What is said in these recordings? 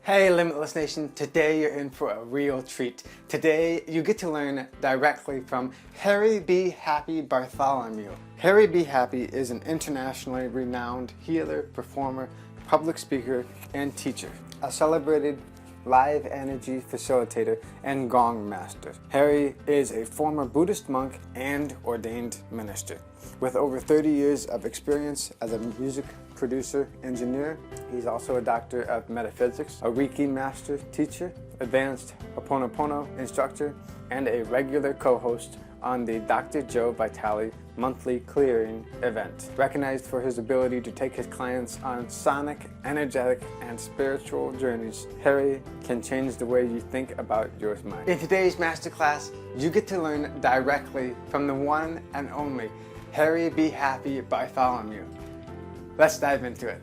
Hey Limitless Nation, today you're in for a real treat. Today you get to learn directly from Harry B. Happy Bartholomew. Harry B. Happy is an internationally renowned healer, performer, public speaker, and teacher. A celebrated live energy facilitator and gong master. Harry is a former Buddhist monk and ordained minister. With over 30 years of experience as a music producer, engineer, he's also a doctor of metaphysics, a Reiki master teacher, advanced Ho'oponopono instructor, and a regular co-host on the Dr. Joe Vitale monthly clearing event. Recognized for his ability to take his clients on sonic, energetic, and spiritual journeys, Harry can change the way you think about your mind. In today's masterclass, you get to learn directly from the one and only Harry B. Happy Bartholomew. Let's dive into it.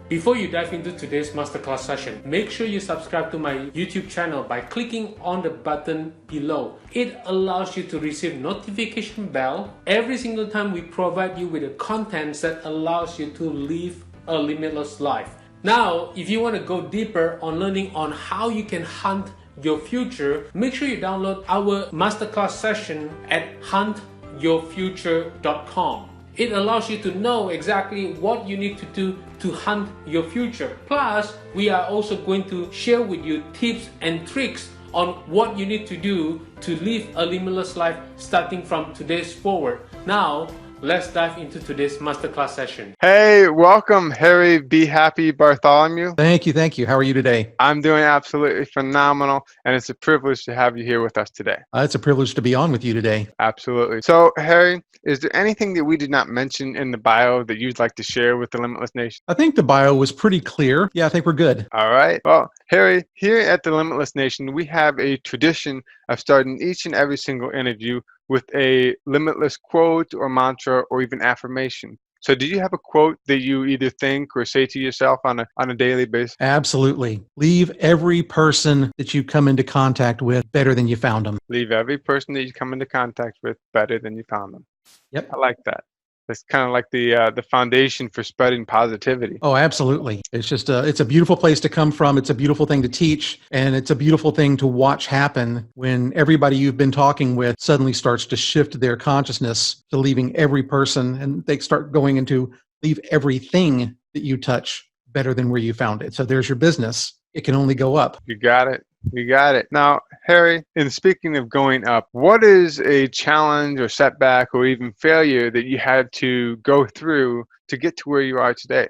Before you dive into today's masterclass session, make sure you subscribe to my YouTube channel by clicking on the button below. It allows you to receive notification bell every single time we provide you with the contents that allows you to live a limitless life. Now, if you want to go deeper on learning on how you can hunt your future, make sure you download our masterclass session at huntyourfuture.com. It allows you to know exactly what you need to do to hunt your future. Plus, we are also going to share with you tips and tricks on what you need to do to live a limitless life starting from today's forward. Now, let's dive into today's masterclass session. Hey, welcome Harry B. Happy Bartholomew. Thank you. How are you today? I'm doing absolutely phenomenal, and it's a privilege to have you here with us today. It's a privilege to be on with you today. Absolutely. So, Harry, is there anything that we did not mention in the bio that you'd like to share with the Limitless Nation? I think the bio was pretty clear. Yeah, I think we're good. All right. Well, Harry, here at the Limitless Nation, we have a tradition of starting each and every single interview with a limitless quote or mantra or even affirmation. So do you have a quote that you either think or say to yourself on a daily basis? Absolutely. Leave every person that you come into contact with better than you found them. Leave every person that you come into contact with better than you found them. Yep. I like that. It's kind of like the foundation for spreading positivity. Oh, absolutely. It's just it's a beautiful place to come from. It's a beautiful thing to teach. And it's a beautiful thing to watch happen when everybody you've been talking with suddenly starts to shift their consciousness to leaving every person, and they start going into leave everything that you touch better than where you found it. So there's your business. It can only go up. You got it. You got it. Now, Harry, in speaking of going up, what is a challenge or setback or even failure that you had to go through to get to where you are today?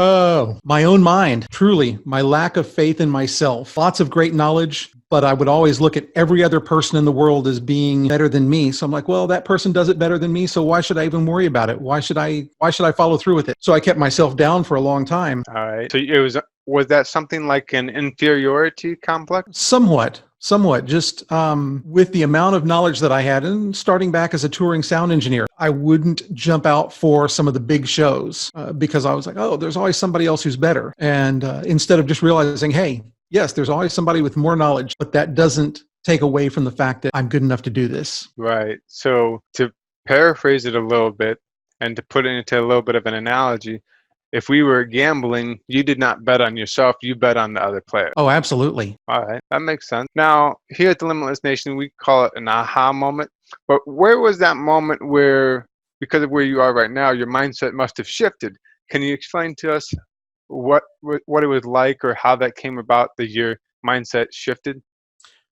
Oh, my own mind. Truly, my lack of faith in myself. Lots of great knowledge, but I would always look at every other person in the world as being better than me. So I'm like, well, that person does it better than me, so why should I even worry about it? Why should I follow through with it? So I kept myself down for a long time. All right. So was that something like an inferiority complex? Somewhat. Just with the amount of knowledge that I had, and starting back as a touring sound engineer, I wouldn't jump out for some of the big shows because I was like, oh, there's always somebody else who's better. And instead of just realizing, hey, yes, there's always somebody with more knowledge, but that doesn't take away from the fact that I'm good enough to do this. Right. So to paraphrase it a little bit and to put it into a little bit of an analogy, if we were gambling, you did not bet on yourself, you bet on the other player. Oh, absolutely. All right, that makes sense. Now, here at the Limitless Nation, we call it an aha moment. But where was that moment where, because of where you are right now, your mindset must have shifted? Can you explain to us what it was like or how that came about that your mindset shifted?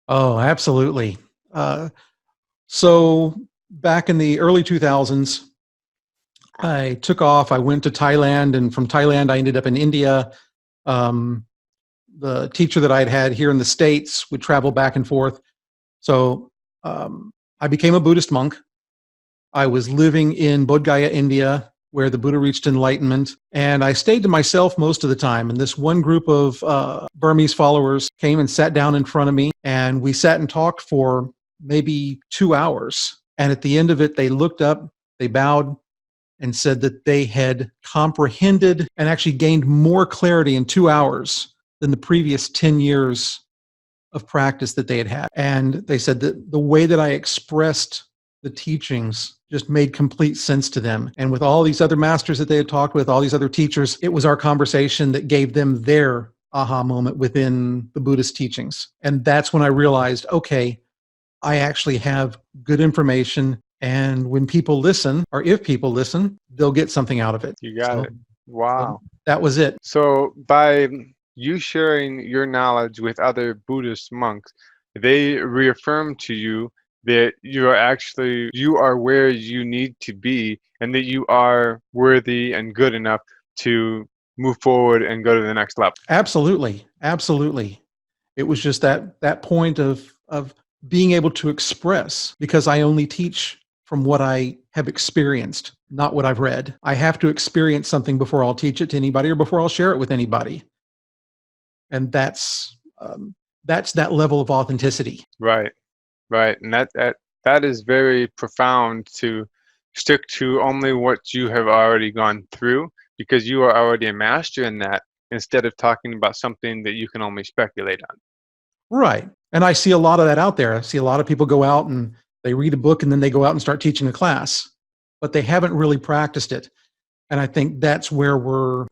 Oh, absolutely. So back in the early 2000s, I took off. I went to Thailand, and from Thailand, I ended up in India. The teacher that I'd had here in the States would travel back and forth. So I became a Buddhist monk. I was living in Bodh Gaya, India, where the Buddha reached enlightenment. And I stayed to myself most of the time. And this one group of Burmese followers came and sat down in front of me. And we sat and talked for maybe 2 hours. And at the end of it, they looked up, they bowed, and said that they had comprehended and actually gained more clarity in 2 hours than the previous 10 years of practice that they had had. And they said that the way that I expressed the teachings just made complete sense to them. And with all these other masters that they had talked with, all these other teachers, it was our conversation that gave them their aha moment within the Buddhist teachings. And that's when I realized, okay, I actually have good information. And when people listen, or if people listen, they'll get something out of it. You got So, it. Wow. that was it. So by you sharing your knowledge with other Buddhist monks, they reaffirm to you that you are where you need to be, and that you are worthy and good enough to move forward and go to the next level. Absolutely. Absolutely. It was just that point of being able to express, because I only teach from what I have experienced, not what I've read. I have to experience something before I'll teach it to anybody or before I'll share it with anybody. And that's that level of authenticity. Right. And that is very profound, to stick to only what you have already gone through, because you are already a master in that, instead of talking about something that you can only speculate on. Right. And I see a lot of that out there. I see a lot of people go out and they read a book and then they go out and start teaching a class, but they haven't really practiced it. And I think that's where we're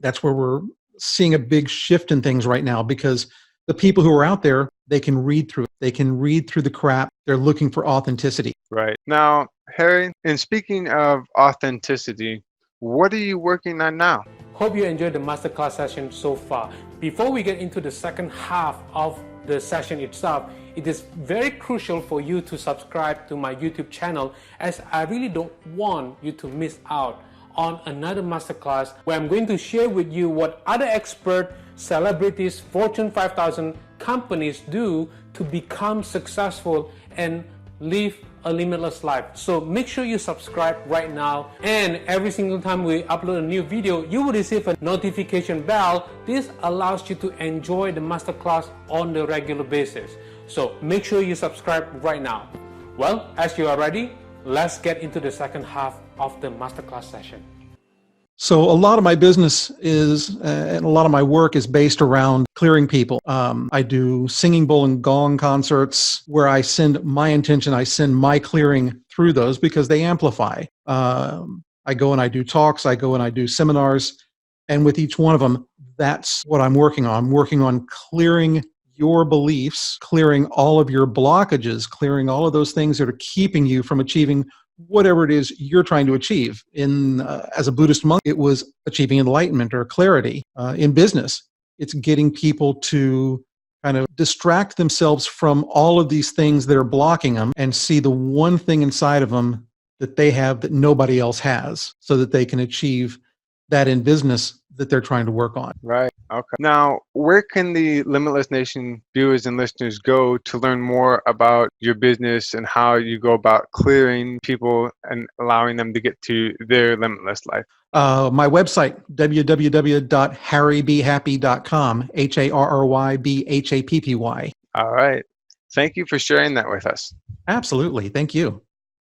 seeing a big shift in things right now, because the people who are out there, they can read through it. They can read through the crap. They're looking for authenticity. Right. Now, Harry, in speaking of authenticity, what are you working on now? Hope you enjoyed the masterclass session so far. Before we get into the second half of the session itself, it is very crucial for you to subscribe to my YouTube channel, as I really don't want you to miss out on another masterclass where I'm going to share with you what other expert celebrities, Fortune 5000 companies do to become successful and live a limitless life. So make sure you subscribe right now, and every single time we upload a new video, you will receive a notification bell. This allows you to enjoy the masterclass on the regular basis. So make sure you subscribe right now. Well, as you are ready, let's get into the second half of the masterclass session. So a lot of my business and a lot of my work is based around clearing people. I do singing bowl and gong concerts where I send my intention, I send my clearing through those, because they amplify. I go and I do talks, I go and I do seminars, and with each one of them, that's what I'm working on. I'm working on clearing your beliefs, clearing all of your blockages, clearing all of those things that are keeping you from achieving whatever it is you're trying to achieve. As a Buddhist monk, it was achieving enlightenment or clarity. In business, it's getting people to kind of distract themselves from all of these things that are blocking them and see the one thing inside of them that they have that nobody else has, so that they can achieve that in business that they're trying to work on. Right. Okay. Now, where can the Limitless Nation viewers and listeners go to learn more about your business and how you go about clearing people and allowing them to get to their limitless life? My website, www.harrybhappy.com, HARRYBHAPPY. All right. Thank you for sharing that with us. Absolutely. Thank you.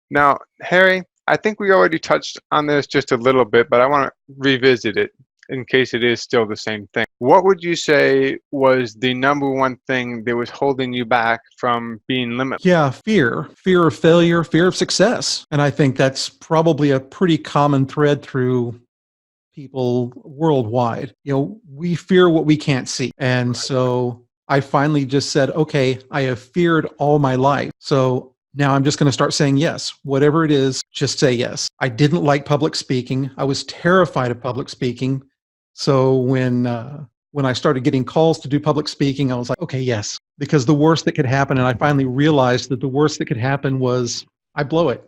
Now, Harry, I think we already touched on this just a little bit, but I want to revisit it in case it is still the same thing. What would you say was the number one thing that was holding you back from being limitless? Yeah, fear of failure, fear of success. And I think that's probably a pretty common thread through people worldwide. We fear what we can't see. And so I finally just said, okay, I have feared all my life. So now I'm just going to start saying yes. Whatever it is, just say yes. I didn't like public speaking. I was terrified of public speaking. So when I started getting calls to do public speaking, I was like, okay, yes. Because the worst that could happen, and I finally realized that the worst that could happen was I blow it.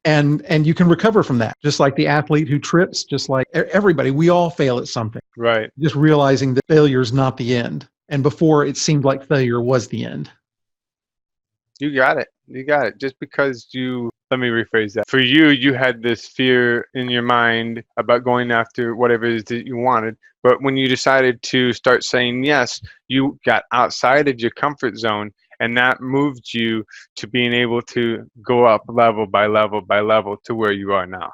And you can recover from that. Just like the athlete who trips, just like everybody, we all fail at something. Right. Just realizing that failure is not the end. And before, it seemed like failure was the end. You got it. Just because let me rephrase that. For you, you had this fear in your mind about going after whatever it is that you wanted. But when you decided to start saying yes, you got outside of your comfort zone, and that moved you to being able to go up level by level by level to where you are now.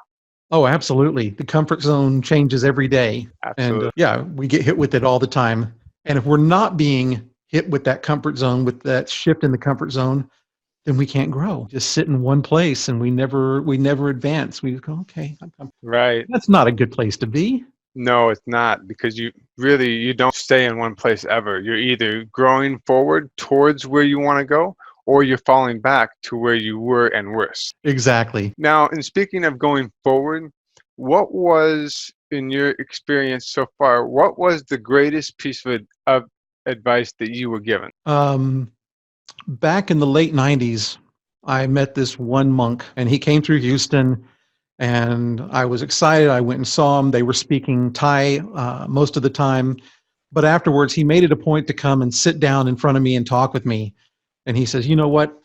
Oh, absolutely. The comfort zone changes every day. Absolutely. And we get hit with it all the time. And if we're not being hit with that comfort zone, with that shift in the comfort zone, then we can't grow. Just sit in one place and we never advance. We go, okay, right. That's not a good place to be. No, it's not, because you don't stay in one place ever. You're either growing forward towards where you want to go, or you're falling back to where you were and worse. Exactly. Now, in speaking of going forward, what was, in your experience so far, what was the greatest piece of advice that you were given? Back in the late 90s, I met this one monk, and he came through Houston, and I was excited. I went and saw him. They were speaking Thai most of the time. But afterwards, he made it a point to come and sit down in front of me and talk with me. And he says, you know what?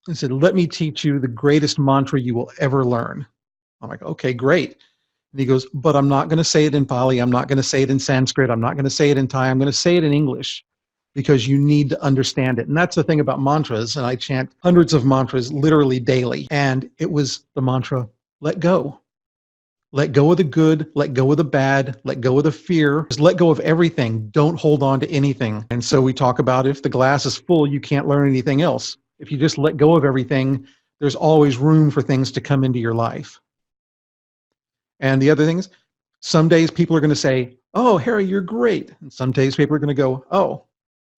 He said, let me teach you the greatest mantra you will ever learn. I'm like, okay, great. And he goes, but I'm not going to say it in Pali. I'm not going to say it in Sanskrit. I'm not going to say it in Thai. I'm going to say it in English, because you need to understand it. And that's the thing about mantras. And I chant hundreds of mantras literally daily. And it was the mantra, let go. Let go of the good, let go of the bad, let go of the fear, just let go of everything. Don't hold on to anything. And so we talk about, if the glass is full, you can't learn anything else. If you just let go of everything, there's always room for things to come into your life. And the other thing is, some days people are going to say, oh, Harry, you're great. And some days people are going to go, oh,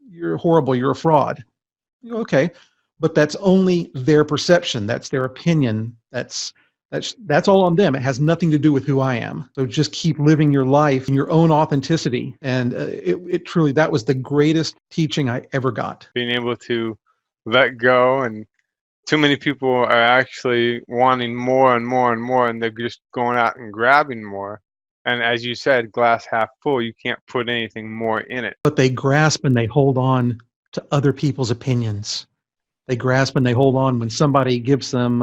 you're horrible, you're a fraud. You go, okay, but that's only their perception. That's their opinion. That's all on them. It has nothing to do with who I am. So just keep living your life in your own authenticity. And it truly, that was the greatest teaching I ever got. Being able to let go, and too many people are actually wanting more and more and more, and they're just going out and grabbing more. And as you said, glass half full, you can't put anything more in it. But they grasp and they hold on to other people's opinions. They grasp and they hold on when somebody gives them,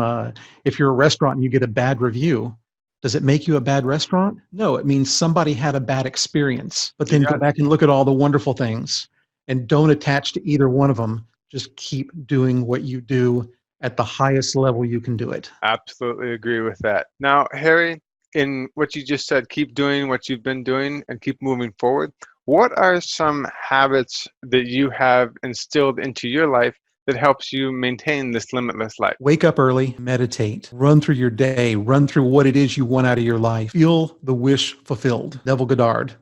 if you're a restaurant and you get a bad review, does it make you a bad restaurant? No, it means somebody had a bad experience. But then go back and look at all the wonderful things, and don't attach to either one of them. Just keep doing what you do at the highest level you can do it. Absolutely agree with that. Now, Harry, in what you just said, keep doing what you've been doing and keep moving forward. What are some habits that you have instilled into your life that helps you maintain this limitless life? Wake up early, meditate, run through your day, run through what it is you want out of your life. Feel the wish fulfilled. Neville Goddard,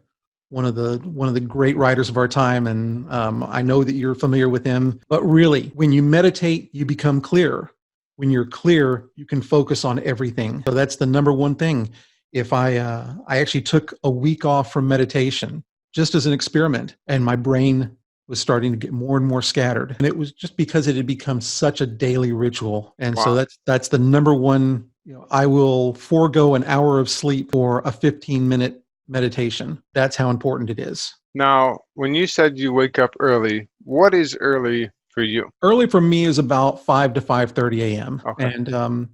one of the great writers of our time, and I know that you're familiar with him. But really, when you meditate, you become clear. When you're clear, you can focus on everything. So that's the number one thing. If I actually took a week off from meditation just as an experiment, and my brain was starting to get more and more scattered. And it was just because it had become such a daily ritual. And so that's the number one, I will forego an hour of sleep for a 15-minute meditation. That's how important it is. Now, when you said you wake up early, what is early for you? Early for me is about 5 to 5:30 a.m. Okay.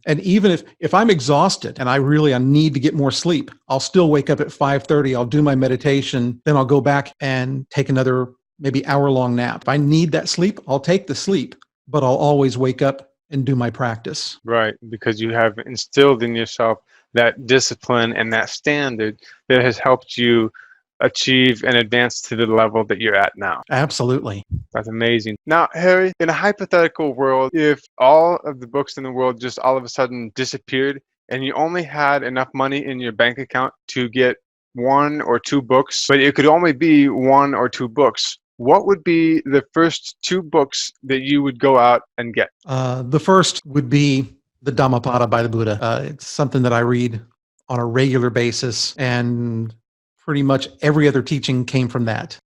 And even if I'm exhausted and I need to get more sleep, I'll still wake up at 5:30. I'll do my meditation, then I'll go back and take another maybe hour-long nap. If I need that sleep, I'll take the sleep, but I'll always wake up and do my practice. Right, because you have instilled in yourself that discipline and that standard that has helped you achieve and advance to the level that you're at now. Absolutely. That's amazing. Now, Harry, in a hypothetical world, if all of the books in the world just all of a sudden disappeared and you only had enough money in your bank account to get 1 or 2 books, but it could only be 1 or 2 books, what would be the first 2 books that you would go out and get? The first would be the Dhammapada by the Buddha. It's something that I read on a regular basis, and pretty much every other teaching came from that.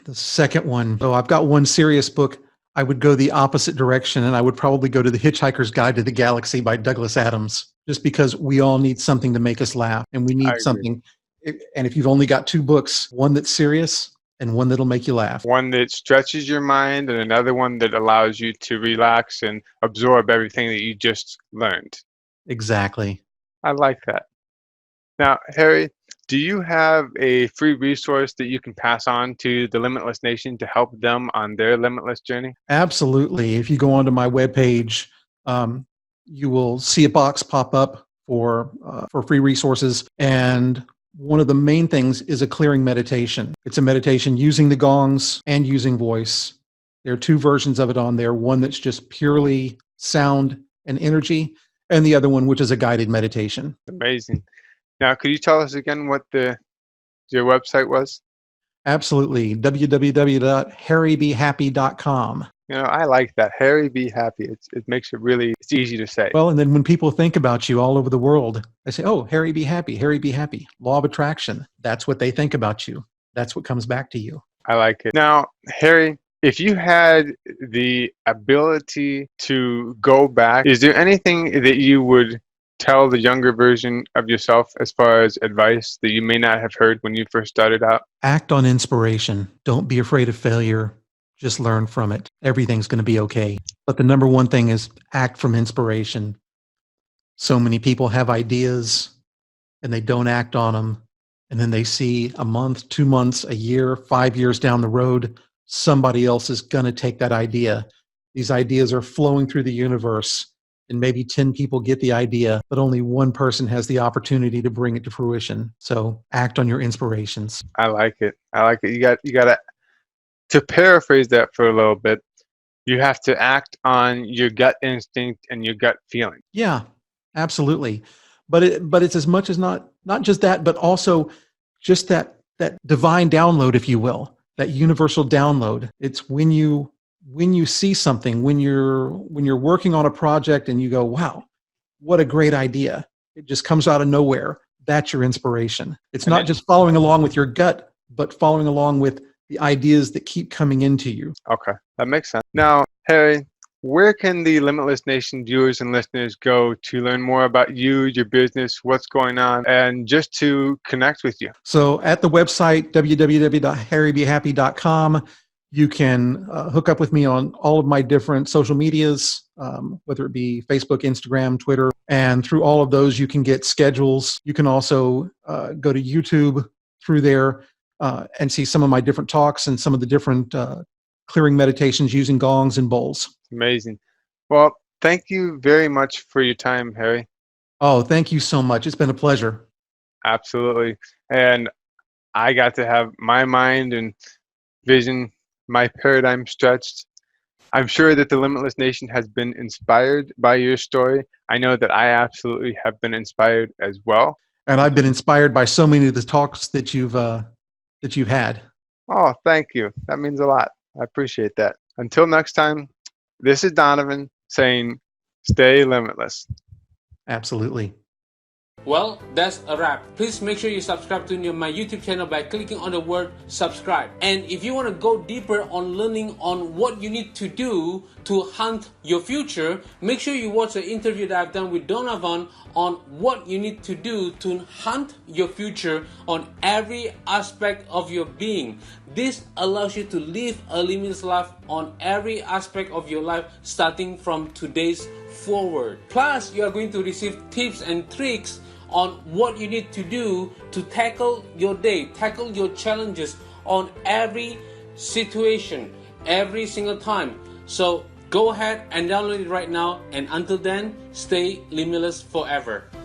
The second one, so I've got one serious book. I would go the opposite direction, and I would probably go to The Hitchhiker's Guide to the Galaxy by Douglas Adams, just because we all need something to make us laugh, and we need something. And if you've only got 2 books, one that's serious and one that'll make you laugh. One that stretches your mind, and another one that allows you to relax and absorb everything that you just learned. Exactly. I like that. Now, Harry, do you have a free resource that you can pass on to the Limitless Nation to help them on their limitless journey? Absolutely. If you go onto my webpage, you will see a box pop up for free resources. And one of the main things is a clearing meditation. It's a meditation using the gongs and using voice. There are 2 versions of it on there. One that's just purely sound and energy, and the other one which is a guided meditation. Amazing. Now, could you tell us again what the your website was? Absolutely. www.harrybhappy.com. You know, I like that. Harry, be happy. It makes it really, it's easy to say. Well, and then when people think about you all over the world, they say, oh, Harry, be happy. Harry, be happy. Law of attraction. That's what they think about you. That's what comes back to you. I like it. Now, Harry, if you had the ability to go back, is there anything that you would tell the younger version of yourself as far as advice that you may not have heard when you first started out? Act on inspiration. Don't be afraid of failure. Just learn from it. Everything's going to be okay. But the number one thing is act from inspiration. So many people have ideas and they don't act on them. And then they see a month, 2 months, a year, 5 years down the road, somebody else is going to take that idea. These ideas are flowing through the universe, and maybe 10 people get the idea, but only one person has the opportunity to bring it to fruition. So act on your inspirations. I like it. I like it. You got to paraphrase that for a little bit. You have to act on your gut instinct and your gut feeling. Yeah, absolutely. But it's as much as not just that, but also just that divine download, if you will, that universal download. It's when you see something, when you're working on a project and you go, wow, what a great idea. It just comes out of nowhere. That's your inspiration. It's not just following along with your gut, but following along with the ideas that keep coming into you. Okay, that makes sense. Now, Harry, where can the Limitless Nation viewers and listeners go to learn more about you, your business, what's going on, and just to connect with you? So at the website, www.harrybhappy.com, you can hook up with me on all of my different social medias, whether it be Facebook, Instagram, Twitter. And through all of those, you can get schedules. You can also go to YouTube through there and see some of my different talks and some of the different clearing meditations using gongs and bowls. Amazing. Well, thank you very much for your time, Harry. Oh, thank you so much. It's been a pleasure. Absolutely. And I got to have my mind and vision, my paradigm stretched. I'm sure that the Limitless Nation has been inspired by your story. I know that I absolutely have been inspired as well. And I've been inspired by so many of the talks that you've had. Oh, thank you. That means a lot. I appreciate that. Until next time, this is Donovan saying, stay limitless. Absolutely. Well, that's a wrap. Please make sure you subscribe to my YouTube channel by clicking on the word subscribe. And if you want to go deeper on learning on what you need to do to hunt your future, make sure you watch the interview that I've done with Donovan on what you need to do to hunt your future on every aspect of your being. This allows you to live a limitless life on every aspect of your life starting from today's forward. Plus, you are going to receive tips and tricks on what you need to do to tackle your day, tackle your challenges on every situation, every single time. So go ahead and download it right now, and until then, stay limitless forever.